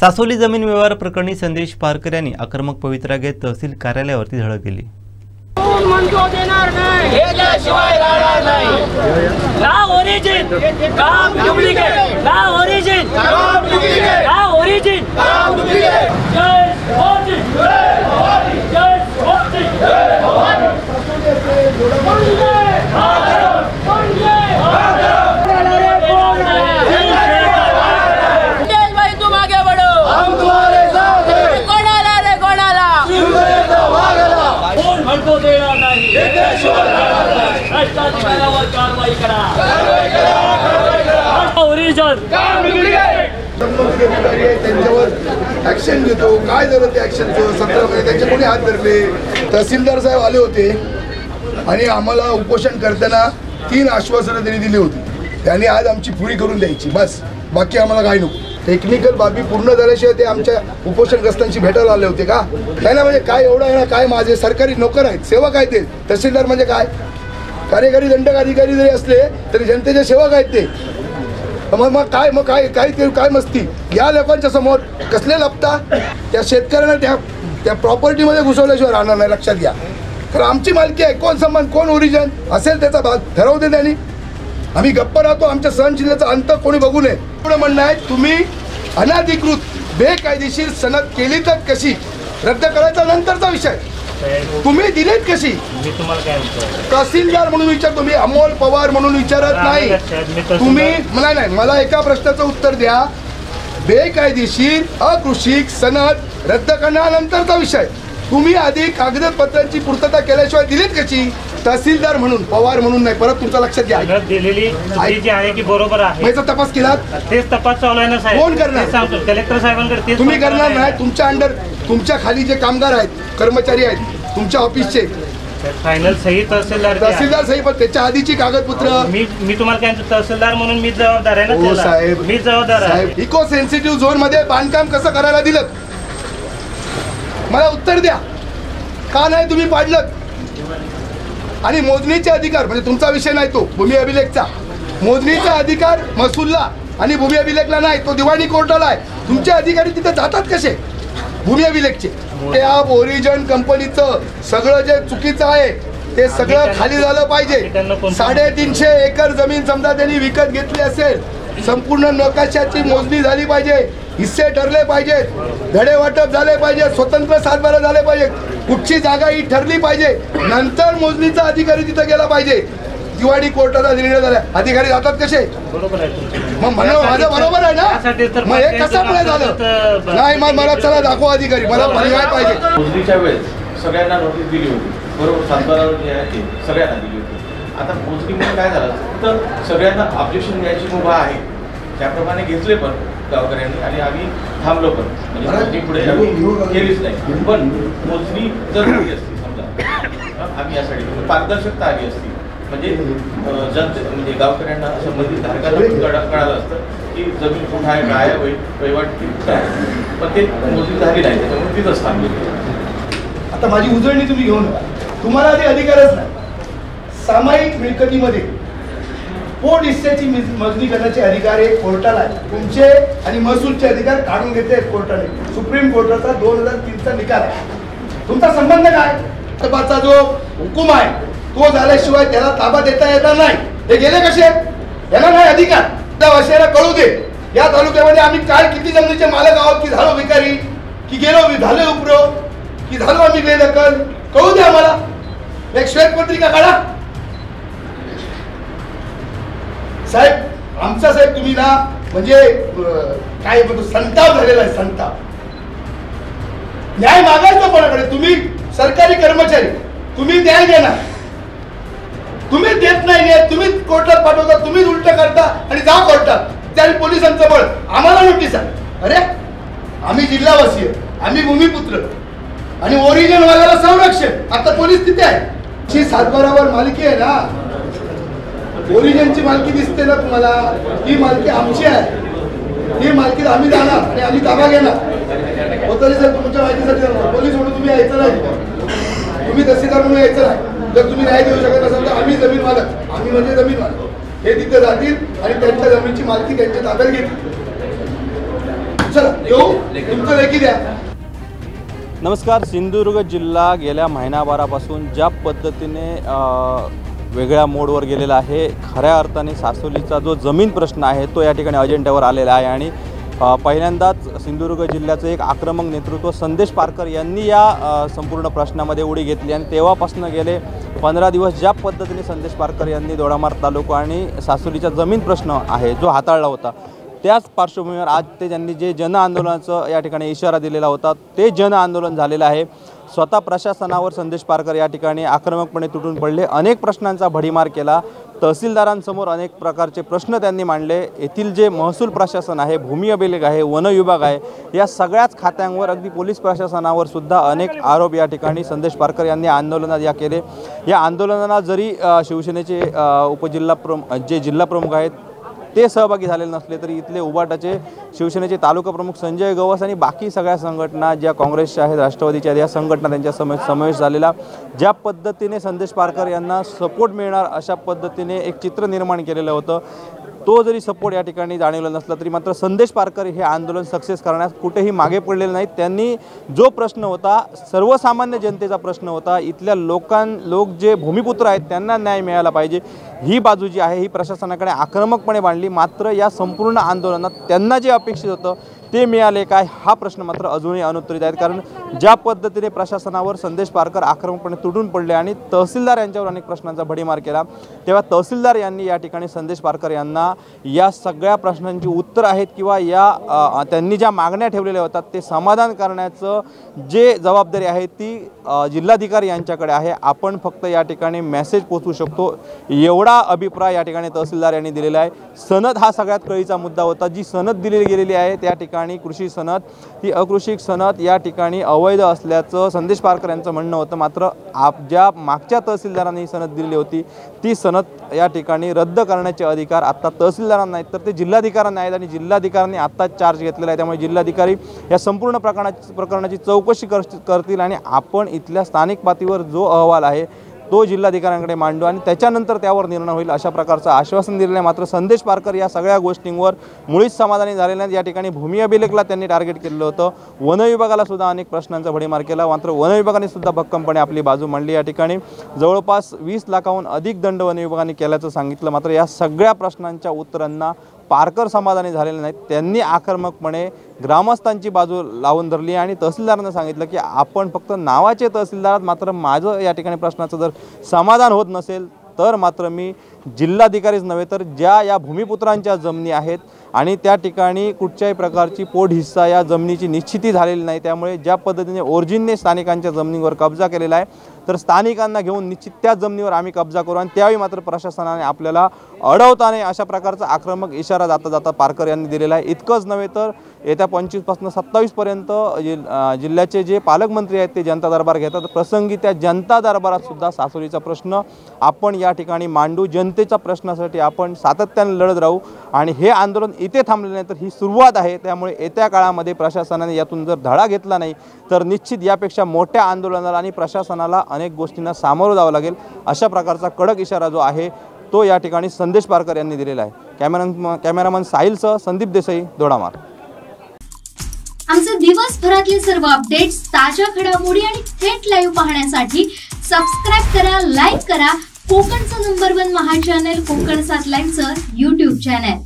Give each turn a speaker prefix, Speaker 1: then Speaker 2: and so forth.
Speaker 1: सासोली जमीन व्यवहार प्रकरणी संदेश पारकर यांनी आक्रमक पवित्रा घेत तहसील कार्यालयावरती धडक केली।
Speaker 2: ऍक्शन घेतो काय झालं ते ऍक्शनचं 17 महिने त्यांचे कोणी हात धरले। तहसीलदार साहेब आले होते आणि आम्हाला उपोषण करताना 3 आश्वासनं त्यांनी दिली होती। त्यांनी आज आमची पुरी करून द्यायची, बस बाकी आम्हाला काय नको। टेक्निकल बाबी पूर्ण झाल्याशिवाय ते आमच्या उपोषणग्रस्तांशी भेटायला आले होते का? नाही ना, म्हणजे काय एवढं आहे ना, काय माझे सरकारी नोकर आहेत, सेवक आहेत ते। तहसीलदार म्हणजे काय, कार्यकारी दंडक अधिकारी जरी असले तरी जनतेचे सेवक आहेत ते। मग काय मस्ती या लोकांच्या समोर कसले लपता? त्या शेतकऱ्यांना त्या प्रॉपर्टीमध्ये घुसवल्याशिवाय राहणार नाही, लक्षात घ्या। तर आमची मालकी आहे, कोण संबंध कोण ओरिजिन असेल त्याचा भाग ठरवू दे त्यांनी। आम्ही गप्प राहतो, आमच्या सहनशीलतेचा अंत कोणी बघू नये एवढं म्हणणं आहे। तुम्ही अनधिकृत बेकायदेशीर सनद केली तर कशी रद्द करायचा नंतरचा विषय, तुम्ही दिलेत कशी?
Speaker 1: मी तुम्हाला काय म्हणतो,
Speaker 2: तहसीलदार म्हणून विचारतो मी, अमोल पवार म्हणून विचारत नाही तुम्ही। मला एका प्रश्नाचं उत्तर द्या। बेकायदेशीर अकृषिक सनद रद्द करण्यानंतरचा विषय, तुम्ही आधी कागदपत्रांची पूर्तता केल्याशिवाय दिलीत कशी? तहसीलदार म्हणून, पवार म्हणून नाही। परत तुमच्या लक्षात घ्या,
Speaker 3: दिलेली जी आहे की बरोबर आहे,
Speaker 2: याचा तपास केला,
Speaker 3: तेच तपास चालू आहे ना साहेब।
Speaker 2: कोण करणार?
Speaker 3: सांगतो कलेक्टर साहेबांकडे।
Speaker 2: तुम्ही करणार नाही, तुमच्या अंडर तुमच्या खाली जे कामगार आहेत, कर्मचारी आहेत तुमच्या ऑफिसचे,
Speaker 3: फायनल सही तहसीलदार
Speaker 2: सही, पण त्याच्या आधीची कागदपत्र
Speaker 3: मी तुम्हाला काय म्हणतो, तहसीलदार म्हणून मी जबाबदार आहे ना
Speaker 2: साहेब।
Speaker 3: मी जबाबदार आहे।
Speaker 2: इको सेन्सिटिव्ह झोन मध्ये बांधकाम कसं करायला दिलं, मला उत्तर द्या। का नाही तुम्ही पाडलं? आणि मोजणीचे अधिकार, म्हणजे तुमचा विषय नाही तो, भूमी अभिलेखचा मोजणीचा अधिकार महसूलला आणि भूमी अभिलेखला नाही, तो दिवाणी कोर्टाला आहे। तुमचे अधिकारी तिथे जातात कसे भूमी अभिलेखचे? त्या ओरिजिन कंपनीचं सगळं जे चुकीचं आहे ते सगळं खाली झालं पाहिजे। 350 एकर जमीन समजा त्यांनी विकत घेतली असेल, संपूर्ण नकाशाची मोजणी झाली पाहिजे, हिस्से ठरले पाहिजेत, धडे वाटप झाले पाहिजे, स्वतंत्र सातबारा झाले पाहिजे, कुठची जागा ही ठरली पाहिजे, नंतर मोजणीचा अधिकारी तिथे गेला पाहिजे। दिवाणी कोर्टाचा निर्णय झाला, अधिकारी जातात कसे? मग म्हणून माझं बरोबर आहे ना, मग हे कशामुळे झालं? नाही, मग मला चला दाखवा अधिकारी, मला पर्याय पाहिजे।
Speaker 4: मोजणीच्या वेळेस सगळ्यांना नोटीस दिली होती, बरोबर, सातबारावर जे आहे ते सगळ्यांना दिली होती। आता मोजणीमुळे काय झालं तर सगळ्यांना ऑब्जेक्शन द्यायची मुभा आहे, त्याप्रमाणे घेतले पण गावकऱ्यांनी आणि आम्ही थांबलो पण, म्हणजे मोजणी पुढे आम्ही केलीच नाही। पण मोजणी जर झाली असती समजा, आम्ही यासाठी पारदर्शकता आली असती, म्हणजे म्हणजे गावकऱ्यांना संबंधित धारकांना कळालं असतं की जमीन कुठं आहे, काय आहे, वहिवाट कुठं आहे, पण ते मोजणी झाली नाही, त्याच्यामुळे तिथंच थांबली।
Speaker 2: आता माझी उजळणी तुम्ही घेऊन तुम्हाला आधी अधिकारच नाही। सामायिक मिळकतीमध्ये पोट हिस्स्याची मोजणी करण्याचे अधिकार हे कोर्टाला आहे, तुमचे आणि महसूलचे अधिकार काढून घेते कोर्टाने। सुप्रीम कोर्टाचा 2003चा निकाल आहे, तुमचा संबंध काय? ताबाचा जो हुकूम आहे तो झाल्याशिवाय त्याला ताबा देता येणार नाही। हे गेले कसे? याला नाही अधिकार, त्या वाशियाला कळू दे या तालुक्यामध्ये आम्ही काय किती जमिनीचे मालक आहोत, की झालो भिकारी, की गेलो झाले उपरो, की झालो आम्ही बेदखल, कळू दे आम्हाला। एक श्वेतपत्रिका काढा साहेब। आमचा साहेब तुम्ही ना म्हणजे काय म्हणतो, संताप झालेला आहे, संताप। न्याय मागायचा कोणाकडे? तुम्ही सरकारी कर्मचारी, तुम्ही न्याय देणार, तुम्ही देत नाही, तुम्ही कोर्टात पाठवता, तुम्ही उलट करता आणि जा कोर्टात, त्याने पोलिसांचं बळ, आम्हाला नोटीस आहे। अरे आम्ही जिल्हावासी, आम्ही भूमिपुत्र आणि ओरिजिन वाल्याला संरक्षण, आता पोलीस तिथे आहे। सातबारावर मालकी आहे ना, ओरिजिनची मालकी दिसते ना तुम्हाला, ही मालकी आमची आहे, ही मालकी आम्ही जाणार आणि आम्ही ताबा घेणार। तरी सर तुमच्या माहितीसाठी पोलीस म्हणून तुम्ही यायचं नाही, तुम्ही तहसीलदार म्हणून यायचं नाही। जर तुम्ही न्याय देऊ शकत असाल तर आम्ही जमीन मालक, आम्ही म्हणजे जमीन मालक, हे तिथे जातील आणि त्यांच्या जमिनीची मालकी त्यांच्या ताब्यात घेतील। चला येऊ, तुमचं लेखी द्या.
Speaker 5: नमस्कार. सिंधुदुर्ग जिल्हा गेल्या महिनाभरापासून ज्या पद्धतीने वेगळ्या मोडवर गेलेला आहे, खऱ्या अर्थाने सासोलीचा जो जमीन प्रश्न आहे तो या ठिकाणी अजेंड्यावर आलेला आहे. आणि पहिल्यांदाच सिंधुदुर्ग जिल्ह्याचं एक आक्रमक नेतृत्व संदेश पारकर यांनी या संपूर्ण प्रश्नामध्ये उडी घेतली. आणि तेव्हापासून गेले 15 दिवस ज्या पद्धतीने संदेश पारकर यांनी दोडामार्ग तालुका आणि सासोलीचा जमीन प्रश्न आहे जो हाताळला होता, त्याच पार्श्वभूमीवर आज ते त्यांनी जे जन आंदोलनाचं या ठिकाणी इशारा दिलेला होता ते जन आंदोलन झालेलं आहे. स्वतः प्रशासनावर संदेश पारकर या ठिकाणी आक्रमकपणे तुटून पडले, अनेक प्रश्नांचा भडीमार केला, तहसीलदारांसमोर अनेक प्रकारचे प्रश्न त्यांनी मांडले. येथील जे महसूल प्रशासन आहे, भूमी अभिलेख आहे, वन विभाग आहे, या सगळ्याच खात्यांवर अगदी पोलीस प्रशासनावर सुद्धा अनेक आरोप या ठिकाणी संदेश पारकर यांनी आंदोलनात केले. या आंदोलनाला जरी शिवसेनेचे जे जिल्हा प्रमुख आहेत ते सहभागी झालेले नसले तरी इथले उबाटाचे शिवसेनेचे तालुका प्रमुख संजय गवस आणि बाकी सगळ्या संघटना ज्या काँग्रेसच्या आहेत, राष्ट्रवादीच्या आहेत, या संघटना त्यांच्या समावेश झालेला. ज्या पद्धतीने संदेश पारकर यांना सपोर्ट मिळणार अशा पद्धतीने एक चित्र निर्माण केलेलं होतं. तो जरी सपोर्ट या ठिकाणी जाणवला नसला तरी मात्र संदेश पारकर हे आंदोलन सक्सेस करण्यास कुठेही मागे पडलेले नाहीत. त्यांनी जो प्रश्न होता, सर्वसामान्य जनतेचा प्रश्न होता, इथल्या लोक जे भूमिपुत्र आहेत त्यांना न्याय मिळाला पाहिजे, ही बाजू जी आहे ही प्रशासनाकडे आक्रमकपणे मांडली. मात्र या संपूर्ण आंदोलनात त्यांना जे अपेक्षित होतं ते मिळाले काय, हा प्रश्न मात्र अजूनही अनुत्तरित आहे. कारण ज्या पद्धतीने प्रशासनावर संदेश पारकर आक्रमकपणे तुटून पडले आणि तहसीलदार यांच्यावर अनेक प्रश्नांचा भडीमार केला, तेव्हा तहसीलदार यांनी या ठिकाणी संदेश पारकर यांना या सगळ्या प्रश्नांची उत्तर आहेत किंवा या त्यांनी ज्या मागण्या ठेवलेल्या होतात ते समाधान करण्याचं जे जबाबदारी आहे ती जिल्हाधिकारी यांच्याकडे आहे. आपण फक्त या ठिकाणी मेसेज पोहोचवू शकतो एवढा अभिप्राय या ठिकाणी तहसीलदार यांनी दिलेला आहे. सनद हा सगळ्यात कळीचा मुद्दा होता. जी सनद दिली गेलेली आहे त्या ठिकाणी कृषी सनद, ती अकृषिक सनद या ठिकाणी अवैध असल्याचं संदेश पारकर यांचं म्हणणं होतं. मात्र ज्या मागच्या तहसीलदारांनी ही सनद दिलेली होती ती सनद या ठिकाणी रद्द करण्याचे अधिकार आता तहसीलदारांना आहेत, तर ते जिल्हाधिकाऱ्यांना आहेत. आणि जिल्हाधिकाऱ्यांनी आत्ताच चार्ज घेतलेला आहे. त्यामुळे जिल्हाधिकारी या संपूर्ण प्रकरणाची चौकशी करतील आणि आपण इथल्या स्थानिक पातळीवर जो अहवाल आहे तो जिल्हाधिकाऱ्यांकडे मांडू आणि त्याच्यानंतर त्यावर निर्णय होईल अशा प्रकारचं आश्वासन दिलेलं आहे. मात्र संदेश पारकर या सगळ्या गोष्टींवर मुळीच समाधानी झालेले नाहीत. या ठिकाणी भूमी अभिलेखला त्यांनी टार्गेट केलेलं होतं, वन विभागाला सुद्धा अनेक प्रश्नांचा भडीमार केला. मात्र वन विभागाने सुद्धा भक्कमपणे आपली बाजू मांडली. या ठिकाणी जवळपास 20 लाखाहून अधिक दंड वन विभागाने केल्याचं सांगितलं. मात्र या सगळ्या प्रश्नांच्या उत्तरांना पारकर समाधानी झालेले नाहीत. त्यांनी आक्रमकपणे ग्रामस्थांची बाजू लावून धरली आणि तहसीलदारांना सांगितलं की आपण फक्त नावाचे तहसीलदार आहात, मात्र माझं या ठिकाणी प्रश्नाचं जर समाधान होत नसेल तर मात्र मी जिल्हाधिकारीच नव्हे तर ज्या या भूमिपुत्रांच्या जमिनी आहेत आणि त्या ठिकाणी कुठच्याही प्रकारची पोट हिस्सा या जमिनीची निश्चिती झालेली नाही. त्यामुळे ज्या पद्धतीने ओरिजिनने स्थानिकांच्या जमिनीवर कब्जा केलेला आहे तर स्थानिकांना घेऊन निश्चित त्या जमिनीवर आम्ही कब्जा करू आणि त्यावेळी मात्र प्रशासनाने आपल्याला अडवता नाही अशा प्रकारचा आक्रमक इशारा जाता पारकर यांनी दिलेला आहे. इतकंच नव्हे तर येत्या 25 पासून 27 पर्यंत जिल्ह्याचे जे पालकमंत्री आहेत ते जनता दरबार घेतात. प्रसंगी त्या जनता दरबारात सुद्धा सासोलीचा प्रश्न आपण या ठिकाणी मांडू. जनतेच्या प्रश्नासाठी आपण सातत्याने लढत राहू आणि हे आंदोलन इथे थांबले नाही तर ही सुरुवात आहे. त्यामुळे येत्या काळामध्ये प्रशासनाने यातून जर धडा घेतला नाही तर निश्चित यापेक्षा मोठ्या आंदोलनाला आणि प्रशासनाला अनेक गोष्टींना सामोरं जावं लागेल अशा प्रकारचा कडक इशारा जो आहे तो या ठिकाणी संदेश पारकर यांनी दिलेला आहे. कॅमेरामन साहिलसह संदीप देसाई, दोडामार्ग.
Speaker 6: आमचे दिवसभरातले सर्व अपडेट्स, ताज्या घडामोडी आणि थेट लाईव्ह पाहण्यासाठी सबस्क्राइब करा, लाईक करा कोकणचं नंबर 1 महा चॅनल कोकण 7 लाईव्हचं YouTube चॅनल.